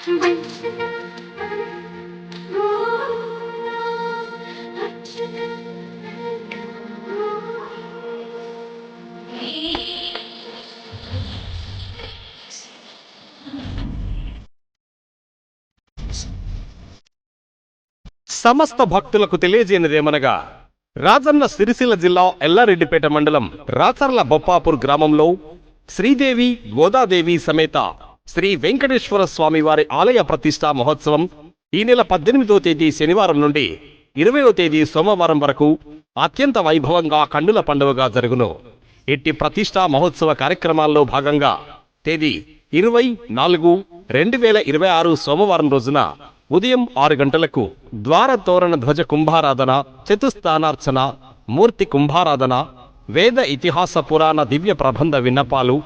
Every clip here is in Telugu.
సమస్త భక్తులకు తెలియజేయనిదేమనగా రాజన్న సిరిసిల్ల జిల్లా ఎల్లారెడ్డిపేట మండలం రాచర్ల బొప్పాపూర్ గ్రామంలో శ్రీదేవి గోదాదేవి సమేత శ్రీ వెంకటేశ్వర స్వామి వారి ఆలయ ప్రతిష్టా మహోత్సవం ఈ నెల 18వ తేదీ శనివారం నుండి 20వ తేదీ సోమవారం వరకు అత్యంత వైభవంగా కన్నుల పండుగగా జరుగును. ఇట్టి ప్రతిష్టా మహోత్సవ కార్యక్రమాల్లో భాగంగా తేదీ 20/4/2026 సోమవారం రోజున ఉదయం 6 గంటలకు ద్వార తోరణ ధ్వజ కుంభారాధన, చతుస్థానార్చన, మూర్తి కుంభారాధన, వేద ఇతిహాస పురాణ దివ్య ప్రబంధ విన్నపాలు,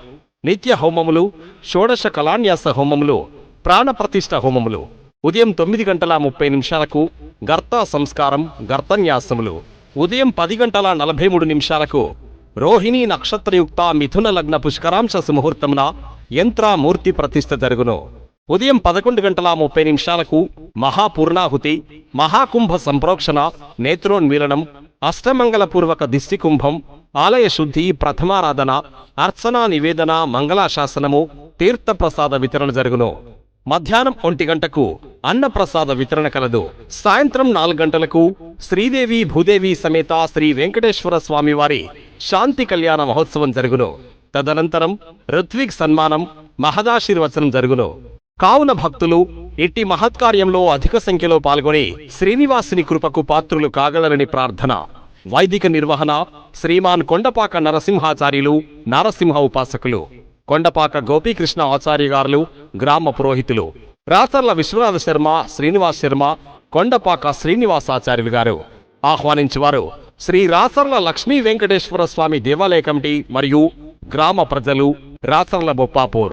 నిత్య హోమములు, షోడశ కళాన్యాస హోమములు, ప్రాణప్రతిష్ఠ హోమములు, ఉదయం 9:30 గర్తా సంస్కారం, గర్తన్యాసములు, ఉదయం 10:43 రోహిణీ నక్షత్రయుక్త మిథున లగ్న పుష్కరాంశ సుముహూర్తమున యంత్ర మూర్తి ప్రతిష్ఠ జరుగును. ఉదయం 11:30 మహాపూర్ణాహుతి, మహాకుంభ సంప్రోక్షణ, నేత్రోన్మీలనం, అష్టమంగళపూర్వక దిష్టి కుంభం, ఆలయ శుద్ధి, ప్రథమారాధన, అర్చనా నివేదన, మంగళాశాసనము, తీర్థప్రసాద వితరణ జరుగును. మధ్యాహ్నం 1 గంటకు అన్నప్రసాద వితరణ కలదు. సాయంత్రం 4 గంటలకు శ్రీదేవి భూదేవి సమేత శ్రీ వెంకటేశ్వర స్వామి వారి శాంతి కళ్యాణ మహోత్సవం జరుగును. తదనంతరం ఋత్విక్ సన్మానం, మహదాశీర్వచనం జరుగును. కావున భక్తులు ఇట్టి మహత్కార్యంలో అధిక సంఖ్యలో పాల్గొని శ్రీనివాసుని కృపకు పాత్రులు కాగలరని ప్రార్థన. వైదిక నిర్వహణ శ్రీమాన్ కొండపాక నరసింహాచార్యులు, నారసింహ ఉపాసకులు, కొండపాక గోపీకృష్ణ ఆచార్య గారులు, గ్రామ పురోహితులు, రాచర్ల విశ్వనాథ శర్మ, శ్రీనివాస్ శర్మ, కొండపాక శ్రీనివాసాచార్యులు గారు. ఆహ్వానించువారు శ్రీ రాచర్ల లక్ష్మీ వెంకటేశ్వర స్వామి దేవాలయ కమిటీ మరియు గ్రామ ప్రజలు, రాచర్ల బొప్పాపూర్.